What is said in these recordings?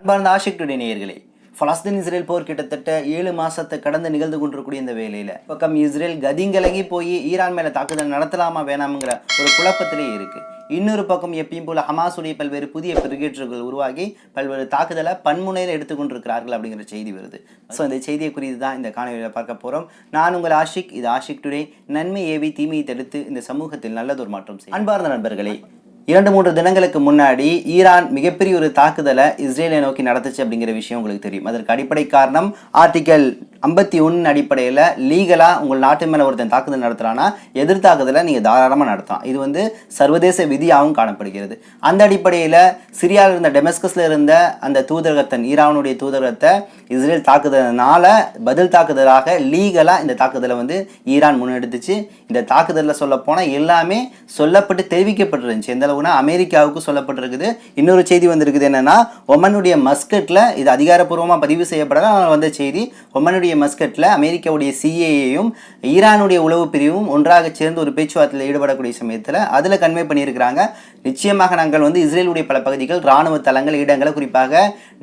அன்பார்ந்த ஆஷிக் டுடே நேயர்களே, Palestine Israel போர் கிட்டத்தட்ட 7 மாசத்தை கடந்து நிகழ்ந்து கொண்டிருக்கூடிய இந்த வேலையில பக்கம் இஸ்ரேல் கதிங்கலகி போய் ஈரான் மேல தாக்குதல் நடத்தலாமா வேணாம்ங்கிற ஒரு குழப்பத்திலே இருக்கு. இன்னொரு பக்கம் எப்பயும் போல ஹமாஸுடைய பல்வேறு புதிய பிரிகேட்டர்கள் உருவாகி பல்வேறு தாக்குதலை பன்முனையில் எடுத்துக்கொண்டிருக்கிறார்கள் அப்படிங்கிற செய்தி வருது. ஸோ இந்த செய்தியை குறித்து தான் இந்த காணொலியில் பார்க்க போறோம். நான் உங்கள் ஆஷிக், இது ஆஷிக் டுடே. நன்மை ஏவி தீமையை தடுத்து இந்த சமூகத்தில் நல்லதொரு மாற்றம் செய்யும். அன்பார்ந்த நண்பர்களே, 2-3 தினங்களுக்கு முன்னாடி ஈரான் மிகப்பெரிய ஒரு தாக்குதலை இஸ்ரேலை நோக்கி நடத்துச்சு அப்படிங்கிற விஷயம் உங்களுக்கு தெரியும். அதற்கு அடிப்படை காரணம் ஆர்டிகல் 51 அடிப்படையில் லீகலாக உங்கள் நாட்டு மேலே ஒருத்தன் தாக்குதல் நடத்துகிறான்னா எதிர்த்தாக்குதலை நீங்கள் தாராளமாக நடத்தலாம். இது சர்வதேச விதியாகவும் காணப்படுகிறது. அந்த அடிப்படையில் சிரியாவில் இருந்த டெமஸ்கஸில் இருந்த அந்த தூதரகத்தன் ஈரானுடைய தூதரகத்தை இஸ்ரேல் தாக்குதல்னால பதில் தாக்குதலாக லீகலாக இந்த தாக்குதலை ஈரான் முன்னெடுத்துச்சு. இந்த தாக்குதலில் சொல்லப்போனால் எல்லாமே சொல்லப்பட்டு தெரிவிக்கப்பட்டிருந்துச்சு. எந்த அளவுனா அமெரிக்காவுக்கு சொல்லப்பட்டிருக்குது. இன்னொரு செய்தி வந்திருக்குது என்னன்னா, ஒமனுடைய மஸ்கட்டில் இது அதிகாரப்பூர்வமாக பதிவு செய்யப்படாத வந்த செய்தி. ஒமனுடைய மஸ்கட்டில் அமெரிக்காவுடைய சிஏஏயும் ஈரானுடைய உளவு பிரிவும் ஒன்றாக சேர்ந்து ஒரு பேச்சுவார்த்தையில் ஈடுபடக்கூடிய சமயத்தில் அதில் கன்வே பண்ணியிருக்கிறாங்க. நிச்சயமாக நாங்கள் இஸ்ரேலுடைய பல பகுதிகள் இராணுவ தளங்கள் இடங்களை, குறிப்பாக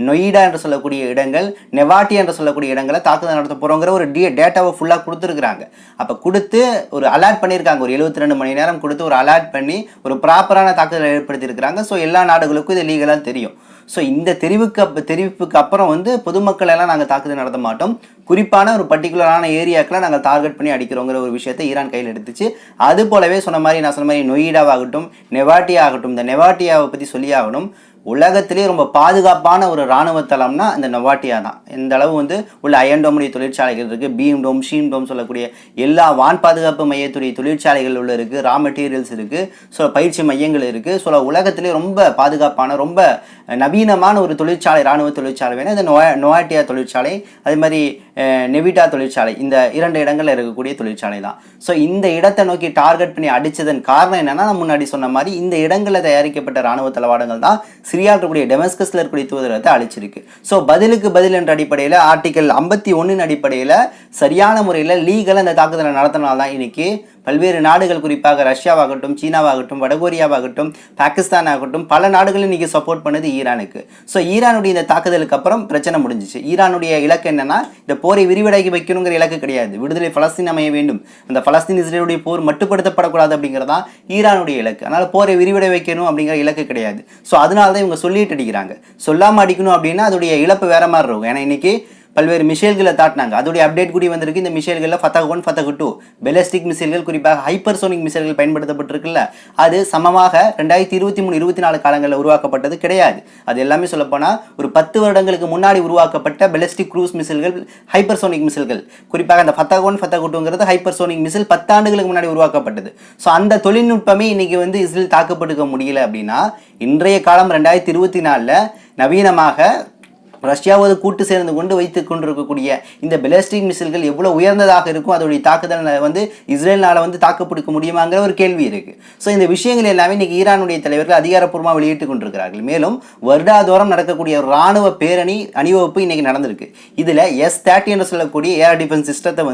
நொய்டா என்று சொல்லக்கூடிய இடங்கள், நெவாட்டி என்று சொல்லக்கூடிய இடங்களை தாக்குதல் நடத்த போகிறோங்கிற ஒரு டேட்டாவை ஃபுல்லாக கொடுத்துருக்குறாங்க. அப்போ கொடுத்து ஒரு அலர்ட் பண்ணியிருக்காங்க. ஒரு 72 மணி நேரம் கொடுத்து ஒரு அலர்ட் பண்ணி ஒரு ப்ராப்பரான தாக்குதலை ஏற்படுத்தியிருக்கிறாங்க. ஸோ எல்லா நாடுகளுக்கும் இது லீகலாக தெரியும். ஸோ இந்த தெரிவிப்புக்கு அப்புறம் பொதுமக்கள் எல்லாம் நாங்கள் தாக்குதல் நடத்த மாட்டோம், குறிப்பான ஒரு பர்டிகுலரான ஏரியாக்களை நாங்கள் டார்கெட் பண்ணி அடிக்கிறோங்கிற ஒரு விஷயத்தை ஈரான் கையில் எடுத்துச்சு. அது போலவே நான் சொன்ன மாதிரி நொய்டாவாகட்டும் நெவாட்டி ஆகட்டும், இந்த நெவாட்டியாவை பற்றி சொல்லி ஆகணும். உலகத்திலே ரொம்ப பாதுகாப்பான ஒரு இராணுவ தளம்னா இந்த நொவாட்டியா தான். இந்த அளவு உள்ள அயன்டோமுடைய தொழிற்சாலைகள் இருக்குது, பீம் டோம், ஷீம் டோம் சொல்லக்கூடிய எல்லா வான் பாதுகாப்பு மையத்துடைய தொழிற்சாலைகள் உள்ள இருக்குது, ரா மெட்டீரியல்ஸ் இருக்குது, ஸோ பயிற்சி மையங்கள் இருக்குது. ஸோ உலகத்திலே ரொம்ப பாதுகாப்பான ரொம்ப நவீனமான ஒரு தொழிற்சாலை, இராணுவ தொழிற்சாலை வேணும் இந்த நொவாட்டியா தொழிற்சாலை. அதே மாதிரி நெவிட்டா தொழிற்சாலை, இந்த 2 இடங்களில் இருக்கக்கூடிய தொழிற்சாலை தான். ஸோ இந்த இடத்தை நோக்கி டார்கெட் பண்ணி அடித்ததன் காரணம் என்னன்னா, நான் முன்னாடி சொன்ன மாதிரி இந்த இடங்களில் தயாரிக்கப்பட்ட இராணுவ தளவாடங்கள் தான் சிரியாவில் இருக்கக்கூடிய டெமஸ்கஸில் இருக்கக்கூடிய தூதரகத்தை அழிச்சிருக்கு. ஸோ பதிலுக்கு பதில் என்ற அடிப்படையில் ஆர்டிகல் 51 அடிப்படையில் சரியான முறையில் லீகலாக இந்த தாக்குதலை நடத்தினால்தான் இன்னைக்கு பல்வேறு நாடுகள், குறிப்பாக ரஷ்யாவாகட்டும், சீனாவாகட்டும், வடகொரியாவாகட்டும், பாகிஸ்தான் ஆகட்டும், பல நாடுகளும் இன்னைக்கு சப்போர்ட் பண்ணுது ஈரானுக்கு. ஸோ ஈரானுடைய இந்த தாக்குதலுக்கு அப்புறம் பிரச்சனை முடிஞ்சிச்சு. ஈரானுடைய இலக்கு என்னன்னா, இந்த போரை விரிவடைக்கி வைக்கணுங்கிற இலக்கு கிடையாது. விடுதலை பலஸ்தீன் அமைய வேண்டும், அந்த பலஸ்தீன் இஸ்ரேலுடைய போர் மட்டுப்படுத்தப்படக்கூடாது அப்படிங்கிறதா ஈரானுடைய இலக்கு. அதனால போரை விரிவடை வைக்கணும் அப்படிங்கிற இலக்கு கிடையாது. ஸோ அதனால தான் இவங்க சொல்லிட்டு அடிக்கிறாங்க. சொல்லாமல் அடிக்கணும் அப்படின்னா அதோடைய இழப்பு வேற மாதிரி இருக்கும். ஏன்னா இன்னைக்கு பல்வேறு மிசைல்களை தாட்டினாங்க. அதோடைய அப்டேட் கூடி வந்திருக்கு. இந்த மிசைல்களில் ஃபதக் 1, ஃபதக் 2 பெலஸ்டிக் மிசைல்கள், குறிப்பாக ஹைப்பர்சோனிக் மிசைல்கள் பயன்படுத்தப்பட்டிருக்குல்ல, அது சமமாக 2023-24 காலங்களில் உருவாக்கப்பட்டது கிடையாது. அது எல்லாமே சொல்லப்போனால் ஒரு 10 வருடங்களுக்கு முன்னாடி உருவாக்கப்பட்ட பெலஸ்டிக் க்ரூஸ் மிசைல்கள், ஹைப்பர்சோனிக் மிசைல்கள். குறிப்பாக அந்த ஃபதக் 1, ஃபதக் 2ங்கிறது ஹைப்பர்சோனிக் மிசைல் 10 ஆண்டுகளுக்கு முன்னாடி உருவாக்கப்பட்டது. ஸோ அந்த தொழில்நுட்பமே இன்னைக்கு இஸ்ரேல் தாக்கப்பட்டுக்க முடியல அப்படின்னா, இன்றைய காலம் 2024 நவீனமாக ரஷ்யாவோடு கூட்டு சேர்ந்து கொண்டு வைத்துக் கொண்டிருக்கக்கூடிய இந்த பெலஸ்டிக் மிசைல்கள் எவ்வளவு உயர்ந்ததாக இருக்கும், அதோடைய தாக்குதல் இஸ்ரேல்னால தாக்கப்படுத்த முடியுமாங்கிற ஒரு கேள்வி இருக்கு. ஸோ இந்த விஷயங்கள் எல்லாமே இன்னைக்கு ஈரானுடைய தலைவர்கள் அதிகாரப்பூர்வமாக வெளியிட்டுக் கொண்டிருக்கிறார்கள். மேலும் வருடாதோறும் நடக்கக்கூடிய ஒரு ராணுவ பேரணி அணிவகுப்பு இன்னைக்கு நடந்திருக்கு. இதுல S-30 என்று சொல்லக்கூடிய ஏர் டிஃபென்ஸ் சிஸ்டத்தை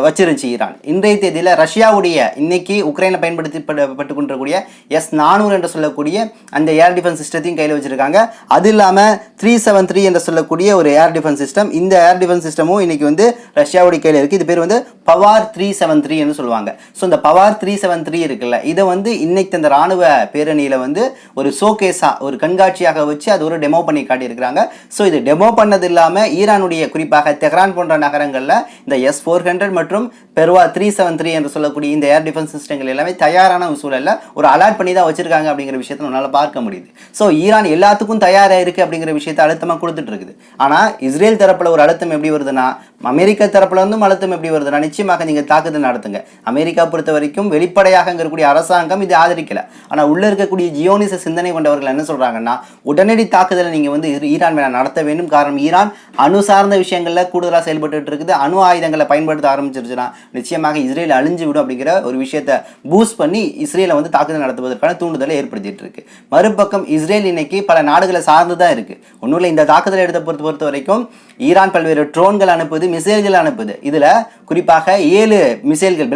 வச்சிருந்துச்சு ஈரான். இன்றைய தேதியில் ரஷ்யாவுடைய இன்னைக்கு உக்ரைனில் பயன்படுத்தப்பட்டு கொண்டிருக்கக்கூடிய S-400 என்று சொல்லக்கூடிய அந்த ஏர் டிஃபென்ஸ் சிஸ்டத்தையும் கையில் வச்சிருக்காங்க. அது இல்லாமல் 373 என்று சொல்லக்கூடிய ஒரு ஏர் டிஃபென்ஸ் சிஸ்டம், இந்த ஏர் டிஃபென்ஸ் சிஸ்டமும் இன்னைக்கு ரஷ்யாவுடைய கையில் இருக்குது. இது பேர் பவார் 373 என்று சொல்லுவாங்க. ஸோ இந்த பவார் 373 இருக்குல்ல, இதை இன்னைக்கு இந்த ராணுவ பேரணியில் ஒரு ஷோகேஸாக, ஒரு கண்காட்சியாக வச்சு அது ஒரு டெமோ பண்ணி காட்டியிருக்கிறாங்க. ஸோ இது டெமோ பண்ணது இல்லாமல் ஈரானுடைய குறிப்பாக தெஹ்ரான் போன்ற நகரங்களில் இந்த S-400 மற்றும் பெர்வா 373 என்று சொல்லக்கூடிய இந்த ஏர் டிஃபென்ஸ் சிஸ்டங்கள் எல்லாமே தயாரான சூழலில் ஒரு அலர்ட் பண்ணி தான் வச்சிருக்காங்க அப்படிங்கிற விஷயத்தை நம்மளால பார்க்க முடியுது. ஸோ ஈரான் எல்லாத்துக்கும் தயாராக இருக்கு அப்படிங்கிற விஷயத்தை அழுத்தமாக கொடுத்துட்டு இருக்குது. ஆனால் இஸ்ரேல் தரப்புல ஒரு அழுத்தம் எப்படி வருதுன்னா, அமெரிக்கா தரப்புல அழுத்தம் எப்படி வருதுன்னா, நிச்சயமாக நீங்க தாக்குதல் நடத்துங்க. அமெரிக்கா பொறுத்த வரைக்கும் வெளிப்படையாக இருக்கக்கூடிய அரசாங்கம் இது ஆதரிக்கல. ஆனால் உள்ள இருக்கக்கூடிய ஜியோனிச சிந்தனை கொண்டவர்கள் என்ன சொல்றாங்கன்னா, உடனடி தாக்குதலை நீங்க ஈரான் மேல நடத்த வேண்டும். காரணம், ஈரான் அணு சார்ந்த விஷயங்கள்ல கூடுதலாக செயல்பட்டு இருக்குது. அணு ஆயுதங்களை பயன்படுத்த ஆரம்பிச்சிருச்சுன்னா நிச்சயமாக இஸ்ரேல் அழிஞ்சு விடும் அப்படிங்கிற ஒரு விஷயத்தை பூஸ்ட் பண்ணி இஸ்ரேலை தாக்குதல் நடத்துவதற்கான தூண்டுதலை ஏற்படுத்திட்டு இருக்கு. மறுபக்கம் இஸ்ரேல் இன்னைக்கு பல நாடுகளை சார்ந்துதான் இருக்கு. ஒன்றும் இல்லை, இந்த தாக்குதலை எடுத்த பொறுத்த வரைக்கும் ஈரான் பல்வேறு ட்ரோன்கள் அனுப்புது, மிசைல்கள் அனுப்புது. இதுல குறிப்பாக 7 மிசைல்கள்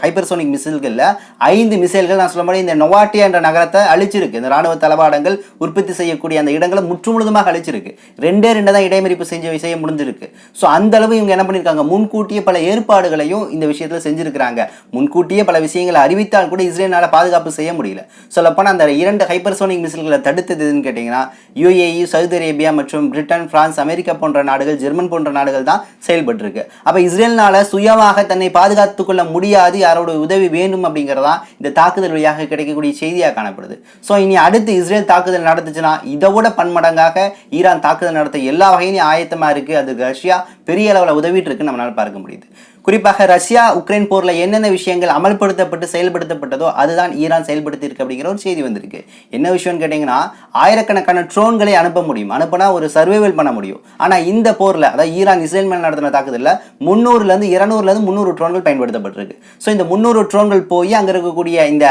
ஹைப்பர்சோனிக் மிசைல்கள்ல 5 மிசைல்கள் நான் சொல்ல முடியும் இந்த நொவாட்டியா என்ற நகரத்தை அழிச்சிருக்கு. இந்த ராணுவ தளவாடங்கள் உற்பத்தி செய்யக்கூடிய அந்த இடங்களை முற்றுமுழுதுமாக அழிச்சிருக்கு. 2 தான் இடைமறிப்பு செய்ய முடிஞ்சிருக்கு. ஸோ அந்த அளவு இவங்க என்ன பண்ணியிருக்காங்க, முன்கூட்டியே பல ஏற்பாடுகளையும் இந்த விஷயத்துல செஞ்சிருக்கிறாங்க. முன்கூட்டியே பல விஷயங்களை அறிவித்தால் கூட இஸ்ரேலால பாதுகாப்பு செய்ய முடியல. சொல்லப்போனால் அந்த 2 ஹைப்பர்சோனிக் மிசைல்களை தடுத்தது எதுன்னு கேட்டீங்கன்னா UAE, சவுதி அரேபியா மற்றும் பிரிட்டன், பிரான்ஸ், அமெரிக்கா போன்ற நாடுகள், ஜெர்மன் போன்ற நாடுகள் தான் செயல்பட்டு இருக்கு. அப்ப இஸ்ரேல்னால சுயமாக தன்னை பாதுகாத்துக் கொள்ள முடியாது, யாரோட உதவி வேண்டும் அப்படிங்கிறதா இந்த தாக்குதல் வழியாக கிடைக்கக்கூடிய செய்தியாக காணப்படுது. ஸோ இனி அடுத்து இஸ்ரேல் தாக்குதல் நடந்துச்சுன்னா இதை விட பன்மடங்காக ஈரான் தாக்குதல் நடத்த எல்லா வகையிலும் ஆயத்தமா இருக்கு. அது ரஷ்யா பெரிய அளவில் உதவிட்டு இருக்குன்னு நம்மளால பார்க்க முடியுது. குறிப்பாக ரஷ்யா உக்ரைன் போர்ல என்னென்ன விஷயங்கள் அமல்படுத்தப்பட்டு செயல்படுத்தப்பட்டதோ அதுதான் ஈரான் செயல்படுத்தி இருக்கு அப்படிங்கிற ஒரு செய்தி வந்திருக்கு. என்ன விஷயம்னு கேட்டீங்கன்னா, ஆயிரக்கணக்கான ட்ரோன்களை அனுப்ப முடியும், அனுப்பினா ஒரு சர்வைவல் பண்ண முடியும். ஆனா இந்த போர்ல, அதாவது ஈரான் இஸ்ரேல் மேல் நடத்தின தாக்குதல்ல 300 ட்ரோன்கள் பயன்படுத்தப்பட்டிருக்கு. ஸோ இந்த 300 ட்ரோன்கள் போய் அங்க இருக்கக்கூடிய இந்த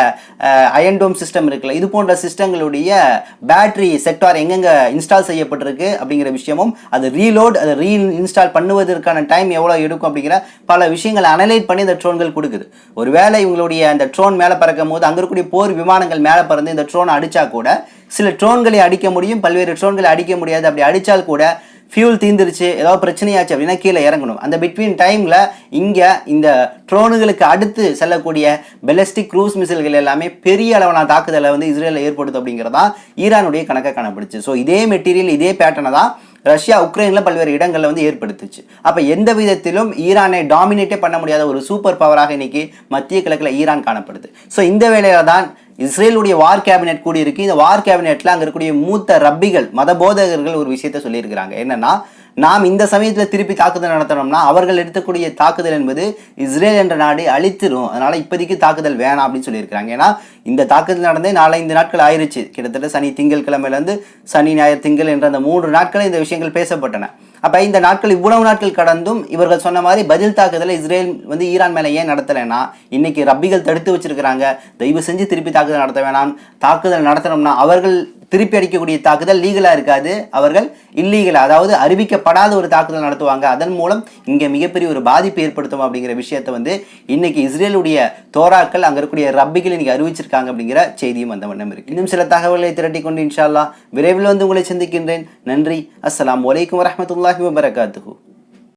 அயன் டோம் சிஸ்டம் இருக்குல்ல, இது போன்ற சிஸ்டங்களுடைய பேட்டரி செக்டார் எங்கெங்க இன்ஸ்டால் செய்யப்பட்டிருக்கு அப்படிங்கிற விஷயமும், அது ரீலோட், அதை இன்ஸ்டால் பண்ணுவதற்கான டைம் எவ்வளவு எடுக்கும் அப்படிங்கிற பல விஷயங்களை அனலைட் பண்ணி இந்த ட்ரோன்கள் கொடுக்குது. ஒருவேளை இவங்களுடைய அந்த ட்ரோன் மேலே பறக்கும் போது அங்கே இருக்கக்கூடிய போர் விமானங்கள் மேலே பறந்து இந்த ட்ரோனை அடிச்சா கூட சில ட்ரோன்களை அடிக்க முடியும், பல்வேறு ட்ரோன்களை அடிக்க முடியாது. அப்படி அடித்தால் கூட ஃபியூல் தீந்துருச்சு, ஏதாவது பிரச்சனையாச்சு அப்படின்னா கீழே இறங்கணும். அந்த பிட்வீன் டைமில் இங்கே இந்த ட்ரோனுகளுக்கு அடுத்து செல்லக்கூடிய பெலஸ்டிக் க்ரூஸ் மிசைல்கள் எல்லாமே பெரிய அளவான தாக்குதலை வந்து இஸ்ரேலில் ஏற்படுத்தும் அப்படிங்கிறதா ஈரானுடைய கணக்கை காணப்படுச்சு. ஸோ இதே மெட்டீரியல், இதே பேட்டர்னை தான் ரஷ்யா உக்ரைன்ல பல்வேறு இடங்கள்ல வந்து ஏற்படுத்துச்சு. அப்ப எந்த விதத்திலும் ஈரானை டாமினேட்டே பண்ண முடியாத ஒரு சூப்பர் பவராக இன்னைக்கு மத்திய கிழக்குல ஈரான் காணப்படுது. ஸோ இந்த வேளையில தான் இஸ்ரேலுடைய வார் கேபினெட் கூடி இருக்கு. இந்த வார் கேபினெட்ல அங்க இருக்கக்கூடிய மூத்த ரப்பிகள், மத போதகர்கள் ஒரு விஷயத்த சொல்லியிருக்கிறாங்க. என்னன்னா, நாம் இந்த சமயத்தில் திருப்பி தாக்குதல் நடத்தணும்னா அவர்கள் எடுக்கக்கூடிய தாக்குதல் என்பது இஸ்ரேல் என்ற நாடு அழித்திரும், அதனால இப்போதைக்கு தாக்குதல் வேணாம் அப்படின்னு சொல்லியிருக்கிறாங்க. ஏன்னா இந்த தாக்குதல் நடந்தே 4-5 நாட்கள் ஆயிடுச்சு. கிட்டத்தட்ட சனி திங்கள் கிழமையிலேருந்து சனி ஞாயிறு திங்கள் என்ற அந்த 3 நாட்கள் இந்த விஷயங்கள் பேசப்பட்டன. அப்போ இந்த நாட்கள், இவ்வளவு நாட்கள் கடந்தும் இவர்கள் சொன்ன மாதிரி பதில் தாக்குதலை இஸ்ரேல் வந்து ஈரான் மேலே ஏன் நடத்தலைன்னா, இன்னைக்கு ரப்பிகள் தடுத்து வச்சிருக்கிறாங்க, தயவு செஞ்சு திருப்பி தாக்குதல் நடத்த வேணாம், தாக்குதல் நடத்தணும்னா அவர்கள் திருப்பி அடிக்கக்கூடிய தாக்குதல் லீகலாக இருக்காது, அவர்கள் இல்லீகலாக, அதாவது அறிவிக்கப்படாத ஒரு தாக்குதல் நடத்துவாங்க, அதன் மூலம் இங்கே மிகப்பெரிய ஒரு பாதிப்பு ஏற்படுத்தும் அப்படிங்கிற விஷயத்தை வந்து இன்னைக்கு இஸ்ரேலுடைய தோராக்கள், அங்கே இருக்கக்கூடிய ரப்பிகள் இன்னைக்கு அறிவிச்சிருக்காங்க அப்படிங்கிற செய்தியும் அந்த வண்ணம் இருக்கு. இன்னும் சில தகவல்களை திரட்டி கொண்டு இன்ஷா அல்லாஹ் விரைவில் வந்து உங்களை சந்திக்கின்றேன். நன்றி. அஸ்ஸலாமு அலைக்கும் வரஹ்மத்துல்லாஹி வபரகாத்துஹு.